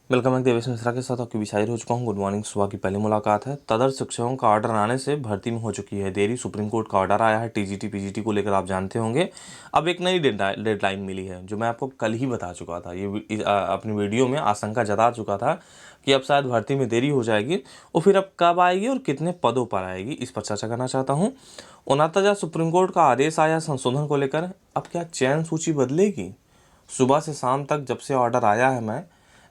Welcome है देवेश मिश्रा के साथ आपकी शायर हो चुका हूँ। Good morning. सुबह की पहली मुलाकात है। तदर्थ शिक्षकों का ऑर्डर आने से भर्ती में हो चुकी है देरी। सुप्रीम कोर्ट का ऑर्डर आया है टीजीटी पीजीटी को लेकर, आप जानते होंगे। अब एक नई डेडलाइन मिली है जो मैं आपको कल ही बता चुका था। अपनी वीडियो में आशंका जता चुका था कि अब शायद भर्ती में देरी हो जाएगी और फिर अब कब आएगी और कितने पदों पर आएगी, इस पर चर्चा करना चाहता हूँ। 69 सुप्रीम कोर्ट का आदेश आया संशोधन को लेकर। अब क्या चयन सूची बदलेगी? सुबह से शाम तक जब से ऑर्डर आया है मैं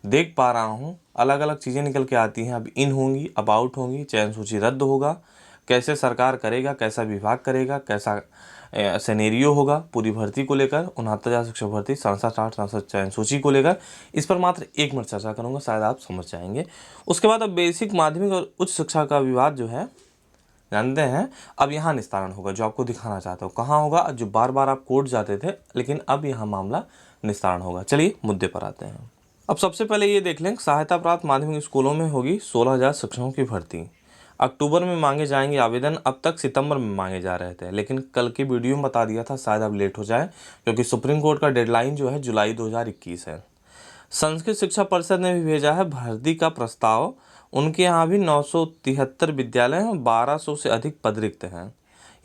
देख पा रहा हूँ अलग अलग चीज़ें निकल के आती हैं। अब इन होंगी, अब आउट होंगी, चयन सूची रद्द होगा, कैसे सरकार करेगा, कैसा विभाग करेगा, कैसा सिनेरियो होगा पूरी भर्ती को लेकर। 69,000 शिक्षक भर्ती 67-68 चयन सूची को लेकर इस पर मात्र 1 मिनट चर्चा करूंगा, शायद आप समझ जाएंगे। उसके बाद अब बेसिक माध्यमिक और उच्च शिक्षा का विवाद जो है जानते हैं, अब यहाँ निस्तारण होगा। जो आपको दिखाना चाहता हूँ कहाँ होगा, जो बार बार आप कोर्ट जाते थे, लेकिन अब यहाँ मामला निस्तारण होगा। चलिए मुद्दे पर आते हैं। अब सबसे पहले ये देख लें, सहायता प्राप्त माध्यमिक स्कूलों में होगी 16,000 शिक्षकों की भर्ती। अक्टूबर में मांगे जाएंगे आवेदन, अब तक सितंबर में मांगे जा रहे थे, लेकिन कल के वीडियो में बता दिया था शायद अब लेट हो जाए, क्योंकि सुप्रीम कोर्ट का डेडलाइन जो है जुलाई 2021 है। संस्कृत शिक्षा परिषद ने भी भेजा है भर्ती का प्रस्ताव। उनके यहाँ भी 973 विद्यालय हैं और 1200 से अधिक पद रिक्त हैं।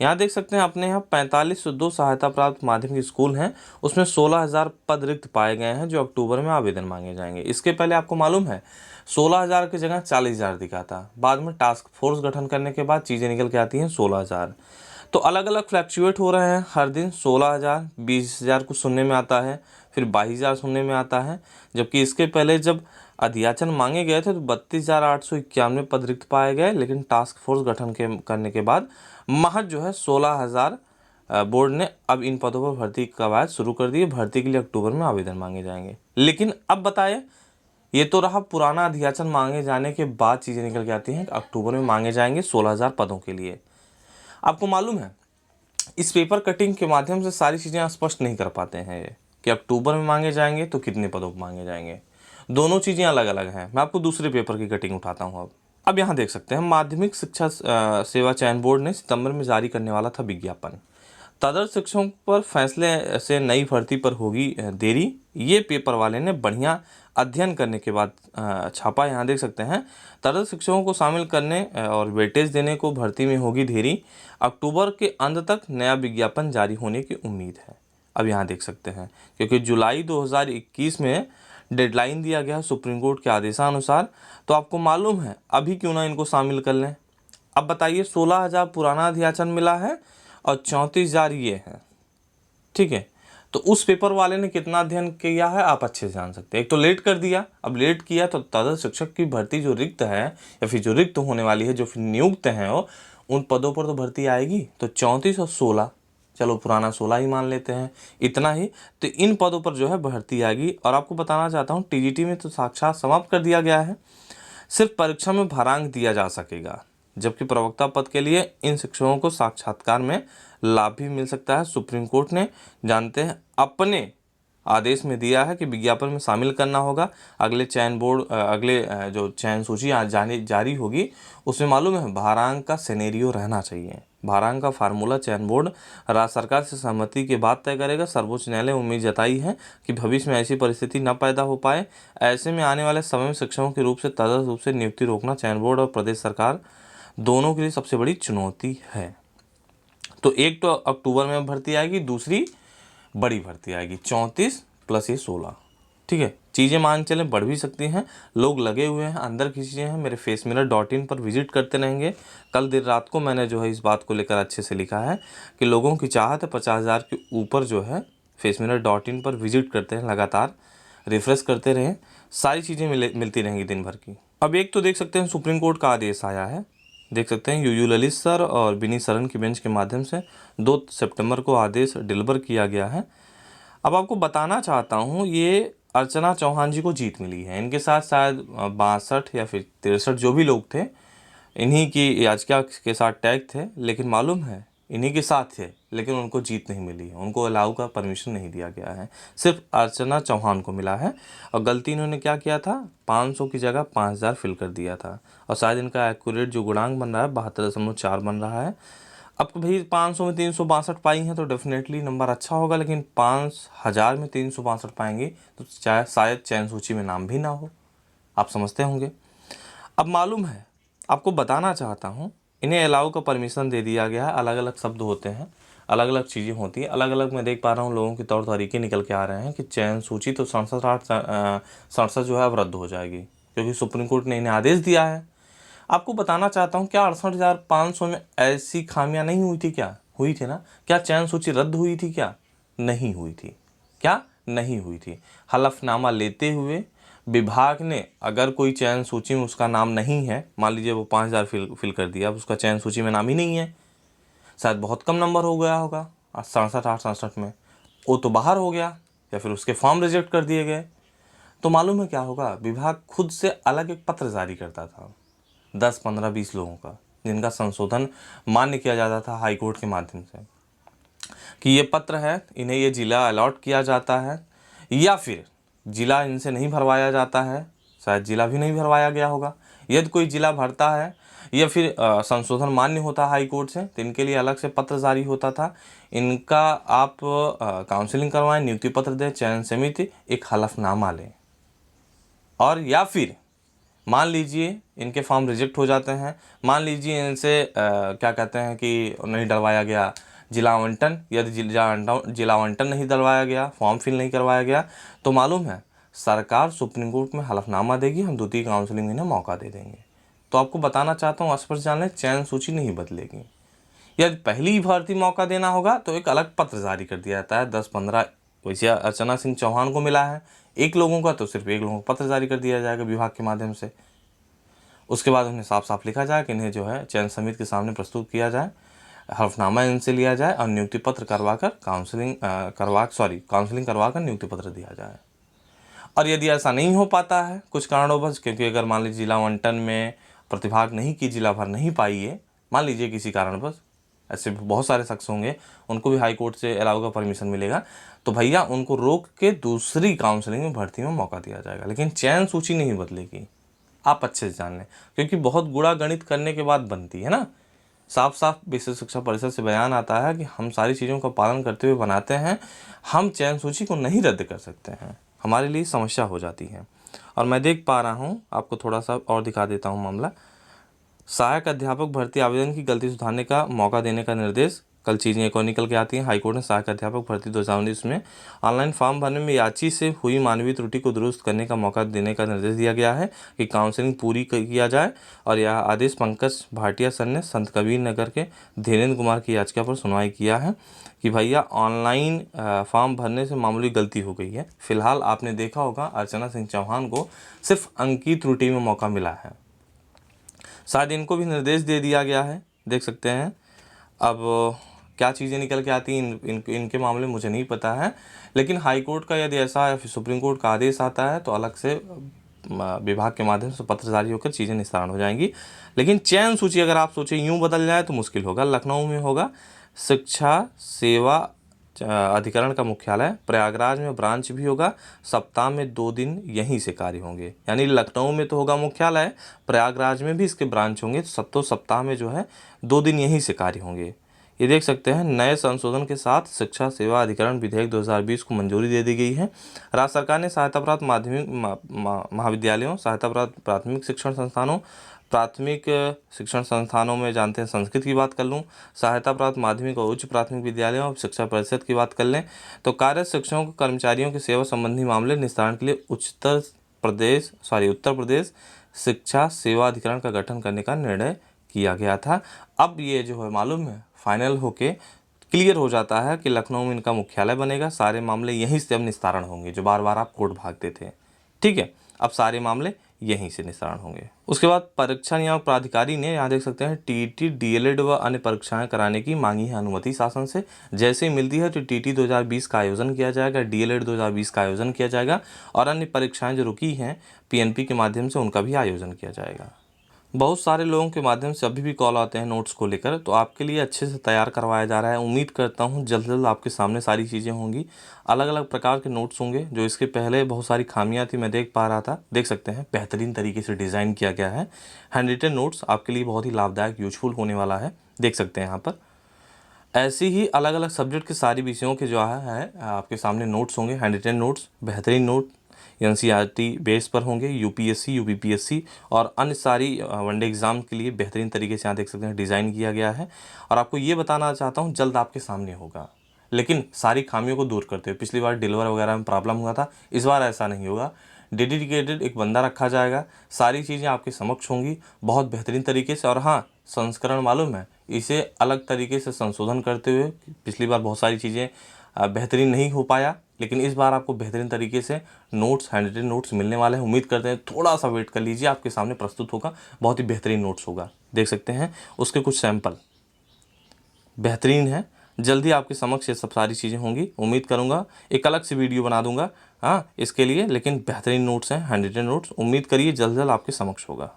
यहाँ देख सकते हैं अपने यहाँ 4502 सहायता प्राप्त माध्यमिक स्कूल हैं, उसमें 16,000 पद रिक्त पाए गए हैं जो अक्टूबर में आवेदन मांगे जाएंगे। इसके पहले आपको मालूम है 16,000 की जगह 40,000 दिखा था, बाद में टास्क फोर्स गठन करने के बाद चीज़ें निकल के आती हैं 16,000। तो अलग अलग फ्लैक्चुएट हो रहे हैं हर दिन। 16,000, 20,000 कुछ सुनने में आता है, फिर 22,000 सुनने में आता है, जबकि इसके पहले जब अध्याचन मांगे गए थे तो 32,891 पद रिक्त पाए गए, लेकिन टास्क फोर्स गठन करने के बाद महज जो है 16,000 बोर्ड ने अब इन पदों पर भर्ती कवायद शुरू कर दी है। भर्ती के लिए अक्टूबर में आवेदन मांगे जाएंगे। लेकिन अब बताए, ये तो रहा पुराना अध्याचन मांगे जाने के बाद चीज़ें निकल के आती हैं, अक्टूबर में मांगे जाएंगे 16,000 पदों के लिए। आपको मालूम है इस पेपर कटिंग के माध्यम से सारी चीज़ें स्पष्ट नहीं कर पाते हैं ये, कि अक्टूबर में मांगे जाएंगे तो कितने पदों पर मांगे जाएंगे। दोनों चीज़ें अलग अलग हैं। मैं आपको दूसरे पेपर की कटिंग उठाता हूँ। अब यहाँ देख सकते हैं माध्यमिक शिक्षा सेवा चयन बोर्ड ने सितंबर में जारी करने वाला था विज्ञापन। तदर्थ शिक्षकों पर फैसले से नई भर्ती पर होगी देरी। ये पेपर वाले ने बढ़िया अध्ययन करने के बाद छापा। यहाँ देख सकते हैं तदर्थ शिक्षकों को शामिल करने और वेटेज देने को भर्ती में होगी देरी। अक्टूबर के अंत तक नया विज्ञापन जारी होने की उम्मीद है। अब यहाँ देख सकते हैं क्योंकि जुलाई 2021 में डेडलाइन दिया गया सुप्रीम कोर्ट के आदेशानुसार, तो आपको मालूम है अभी क्यों ना इनको शामिल कर लें। अब बताइए 16,000 पुराना अध्याचन मिला है और 34,000 ये है, ठीक है। तो उस पेपर वाले ने कितना अध्ययन किया है आप अच्छे से जान सकते हैं। एक तो लेट कर दिया, अब लेट किया तो तदर्थ शिक्षक की भर्ती जो रिक्त है या फिर जो रिक्त होने वाली है, जो फिर नियुक्त हैं वो, उन पदों पर तो भर्ती आएगी। तो 34 और 16, चलो पुराना 16 ही मान लेते हैं, इतना ही। तो इन पदों पर जो है भर्ती आएगी। और आपको बताना चाहता हूँ टीजीटी में तो साक्षात समाप्त कर दिया गया है, सिर्फ परीक्षा में भारांक दिया जा सकेगा, जबकि प्रवक्ता पद के लिए इन शिक्षकों को साक्षात्कार में लाभ भी मिल सकता है। सुप्रीम कोर्ट ने जानते हैं अपने आदेश में दिया है कि विज्ञापन में शामिल करना होगा। अगले चयन बोर्ड जो चयन सूची जारी होगी उसमें मालूम है भारांक का सिनेरियो रहना चाहिए। भारांक का फार्मूला चयन बोर्ड राज्य सरकार से सहमति के बाद तय करेगा। सर्वोच्च न्यायालय उम्मीद जताई है कि भविष्य में ऐसी परिस्थिति न पैदा हो पाए। ऐसे में आने वाले समय में शिक्षकों के रूप से तदर्थ रूप से नियुक्ति रोकना चयन बोर्ड और प्रदेश सरकार दोनों के लिए सबसे बड़ी चुनौती है। तो एक तो अक्टूबर में भर्ती आएगी, दूसरी बड़ी भर्ती आएगी 34 प्लस ये 16, ठीक है। चीज़ें मान चलें बढ़ भी सकती हैं, लोग लगे हुए हैं, अंदर की चीज़ें हैं। मेरे facemirror.in पर विजिट करते रहेंगे। कल देर रात को मैंने जो है इस बात को लेकर अच्छे से लिखा है कि लोगों की चाहत है 50,000 के ऊपर जो है facemirror.in पर विजिट करते हैं, लगातार रिफ्रेश करते रहें, सारी चीज़ें मिलती रहेंगी दिन भर की। अब एक तो देख सकते हैं सुप्रीम कोर्ट का आदेश आया है, देख सकते हैं यूयू ललित सर और विनीत सरन की बेंच के माध्यम से 2 सितंबर को आदेश डिलीवर किया गया है। अब आपको बताना चाहता हूँ ये अर्चना चौहान जी को जीत मिली है। इनके साथ शायद 62 या फिर 63 जो भी लोग थे, इन्हीं की याचिका के साथ टैग थे, लेकिन मालूम है इन्हीं के साथ थे, लेकिन उनको जीत नहीं मिली है, उनको अलाउ का परमिशन नहीं दिया गया है, सिर्फ अर्चना चौहान को मिला है। और गलती इन्होंने क्या किया था, 500 की जगह 5,000 फिल कर दिया था। और शायद इनका एक्यूरेट जो गुणांक बन रहा है 72.4 बन रहा है। अब भाई 500 में 362 पाई हैं तो डेफिनेटली नंबर अच्छा होगा, लेकिन 5,000 में 362 पाएंगे तो शायद चयन सूची में नाम भी ना हो। आप समझते होंगे। अब मालूम है, आपको बताना चाहता हूँ, इन्हें अलाउ का परमिशन दे दिया गया है। अलग अलग शब्द होते हैं, अलग अलग चीज़ें होती हैं, अलग अलग मैं देख पा रहा हूँ लोगों के तौर तरीके निकल के आ रहे हैं कि चयन सूची तो 67 जो है अब रद्द हो जाएगी, क्योंकि सुप्रीम कोर्ट ने इन्हें आदेश दिया है। आपको बताना चाहता हूँ, क्या 68,500 में ऐसी खामियां नहीं हुई थी? क्या हुई थी ना? क्या चयन सूची रद्द हुई थी? क्या नहीं हुई थी? क्या नहीं हुई थी? हलफनामा लेते हुए विभाग ने, अगर कोई चयन सूची में उसका नाम नहीं है, मान लीजिए वो 5,000 फिल कर दिया, अब उसका चयन सूची में नाम ही नहीं है, शायद बहुत कम नंबर हो गया होगा 67 में, वो तो बाहर हो गया या फिर उसके फॉर्म रिजेक्ट कर दिए गए, तो मालूम है क्या होगा? विभाग खुद से अलग एक पत्र जारी करता था 10, 15, 20 लोगों का, जिनका संशोधन मान्य किया जाता था हाई कोर्ट के माध्यम से, कि ये पत्र है, इन्हें ये जिला अलॉट किया जाता है, या फिर जिला इनसे नहीं भरवाया जाता है, शायद जिला भी नहीं भरवाया गया होगा। यदि कोई जिला भरता है या फिर संशोधन मान्य होता है हाई कोर्ट से, तो इनके लिए अलग से पत्र जारी होता था, इनका आप काउंसलिंग करवाएं, नियुक्ति पत्र दें, चयन समिति एक हलफनामा लें। और या फिर मान लीजिए इनके फॉर्म रिजेक्ट हो जाते हैं, मान लीजिए इनसे क्या कहते हैं कि नहीं डलवाया गया जिला आवंटन, यदि जिला आवंटन नहीं डलवाया गया, फॉर्म फिल नहीं करवाया गया, तो मालूम है सरकार सुप्रीम कोर्ट में हलफनामा देगी, हम द्वितीय काउंसलिंग में इन्हें मौका दे देंगे। तो आपको बताना चाहता हूँ, स्पष्ट जान लें, चयन सूची नहीं बदलेगी। यदि पहली भर्ती मौका देना होगा तो एक अलग पत्र जारी कर दिया जाता है, 10-15, वैसे अर्चना सिंह चौहान को मिला है, एक लोगों का, तो सिर्फ एक लोगों को पत्र जारी कर दिया जाएगा विभाग के माध्यम से। उसके बाद उन्हें साफ साफ लिखा जाए कि इन्हें जो है चयन समिति के सामने प्रस्तुत किया जाए, हलफनामा इनसे लिया जाए और नियुक्ति पत्र करवाकर काउंसलिंग करवाकर नियुक्ति पत्र दिया जाए। और यदि ऐसा नहीं हो पाता है कुछ कारणोंवश, क्योंकि अगर मान लीजिए जिला आवंटन में प्रतिभाग नहीं की, जिला भर नहीं पाई है, मान लीजिए किसी कारणवश, ऐसे बहुत सारे शख्स होंगे, उनको भी हाई कोर्ट से अलाउ का परमिशन मिलेगा, तो भैया उनको रोक के दूसरी काउंसलिंग में भर्ती में मौका दिया जाएगा, लेकिन चयन सूची नहीं बदलेगी। आप अच्छे से जान लें, क्योंकि बहुत गुणा गणित करने के बाद बनती है ना। साफ साफ विशेष शिक्षा परिषद से बयान आता है कि हम सारी चीज़ों का पालन करते हुए बनाते हैं, हम चयन सूची को नहीं रद्द कर सकते हैं, हमारे लिए समस्या हो जाती है। और मैं देख पा रहा हूँ, आपको थोड़ा सा और दिखा देता हूँ मामला। सहायक अध्यापक भर्ती आवेदन की गलती सुधारने का मौका देने का निर्देश, कल चीज़ें एक और निकल के आती हैं। हाईकोर्ट ने सहायक अध्यापक भर्ती 2019 में ऑनलाइन फॉर्म भरने में याची से हुई मानवीय त्रुटि को दुरुस्त करने का मौका देने का निर्देश दिया गया है कि काउंसलिंग पूरी किया जाए। और यह आदेश पंकज भाटिया सर ने संत कबीर नगर के धीरेन्द्र कुमार की याचिका पर सुनवाई किया है कि भैया ऑनलाइन फॉर्म भरने से मामूली गलती हो गई है। फिलहाल आपने देखा होगा अर्चना सिंह चौहान को सिर्फ अंक की त्रुटि में मौका मिला है, शायद इनको भी निर्देश दे दिया गया है, देख सकते हैं। अब क्या चीज़ें निकल के आती हैं इनके मामले मुझे नहीं पता है, लेकिन हाई कोर्ट का यदि ऐसा या फिर सुप्रीम कोर्ट का आदेश आता है तो अलग से विभाग के माध्यम से पत्र जारी होकर चीज़ें निस्तारण हो जाएंगी। लेकिन चयन सूची अगर आप सोचें यूँ बदल जाए तो मुश्किल होगा। लखनऊ में होगा शिक्षा सेवा अधिकरण का मुख्यालय, प्रयागराज में ब्रांच भी होगा, सप्ताह में 2 दिन यहीं से कार्य होंगे। यानी लखनऊ में तो होगा मुख्यालय, प्रयागराज में भी इसके ब्रांच होंगे, तो सप्ताह में जो है 2 दिन यहीं से कार्य होंगे। ये देख सकते हैं, नए संशोधन के साथ शिक्षा सेवा अधिकरण विधेयक 2020 को मंजूरी दे दी गई है। राज्य सरकार ने सहायता प्राप्त माध्यमिक महाविद्यालयों, सहायता प्राप्त प्राथमिक शिक्षण संस्थानों, प्राथमिक शिक्षण संस्थानों में जानते हैं संस्कृत की बात कर लूँ, सहायता प्राप्त माध्यमिक और उच्च प्राथमिक विद्यालयों और शिक्षा परिषद की बात कर लें, तो कार्यरत शिक्षकों कर्मचारियों के सेवा संबंधी मामले निस्तारण के लिए उत्तर प्रदेश शिक्षा सेवा अधिकरण का गठन करने का निर्णय किया गया था। अब ये जो है मालूम है फाइनल होके क्लियर हो जाता है कि लखनऊ में इनका मुख्यालय बनेगा, सारे मामले यहीं से अब निस्तारण होंगे, जो बार बार आप कोर्ट भागते थे। ठीक है, अब सारे मामले यहीं से निस्तारण होंगे। उसके बाद परीक्षा नियामक प्राधिकारी ने, यहाँ देख सकते हैं, टीईटी डीएलएड व अन्य परीक्षाएं कराने की मांगी है अनुमति शासन से। जैसे ही मिलती है तो टीईटी 2020 का आयोजन किया जाएगा, डीएलएड 2020 का आयोजन किया जाएगा और अन्य परीक्षाएं जो रुकी हैं पीएनपी के माध्यम से उनका भी आयोजन किया जाएगा। बहुत सारे लोगों के माध्यम से अभी भी कॉल आते हैं नोट्स को लेकर, तो आपके लिए अच्छे से तैयार करवाया जा रहा है। उम्मीद करता हूँ जल्द जल्द आपके सामने सारी चीज़ें होंगी। अलग अलग प्रकार के नोट्स होंगे, जो इसके पहले बहुत सारी खामियां थी मैं देख पा रहा था, देख सकते हैं बेहतरीन तरीके से डिज़ाइन किया गया है। हैंड रिटन नोट्स आपके लिए बहुत ही लाभदायक यूजफुल होने वाला है, देख सकते हैं यहाँ पर। ऐसे ही अलग अलग सब्जेक्ट के सारी विषयों के जो है आपके सामने नोट्स होंगे, हैंड रिटन नोट्स, बेहतरीन नोट। एनसीईआरटी बेस पर होंगे। यूपीएससी, यूपीपीएससी और अन्य सारी वनडे एग्ज़ाम के लिए बेहतरीन तरीके से यहाँ देख सकते हैं डिज़ाइन किया गया है। और आपको ये बताना चाहता हूँ जल्द आपके सामने होगा, लेकिन सारी खामियों को दूर करते हुए। पिछली बार डिलीवर वगैरह में प्रॉब्लम हुआ था, इस बार ऐसा नहीं होगा। डेडिकेटेड एक बंदा रखा जाएगा, सारी चीज़ें आपके समक्ष होंगी बहुत बेहतरीन तरीके से। और हाँ, संस्करण मालूम है, इसे अलग तरीके से संशोधन करते हुए। पिछली बार बहुत सारी चीज़ें बेहतरीन नहीं हो पाया, लेकिन इस बार आपको बेहतरीन तरीके से नोट्स, हैंड रिटन नोट्स मिलने वाले हैं। उम्मीद करते हैं थोड़ा सा वेट कर लीजिए, आपके सामने प्रस्तुत होगा, बहुत ही बेहतरीन नोट्स होगा। देख सकते हैं उसके कुछ सैंपल बेहतरीन है। जल्दी आपके समक्ष ये सब सारी चीज़ें होंगी। उम्मीद करूँगा एक अलग से वीडियो बना दूंगा हाँ इसके लिए, लेकिन बेहतरीन नोट्स हैं, हैंड रिटन नोट्स। उम्मीद करिए जल्द जल्द आपके समक्ष होगा।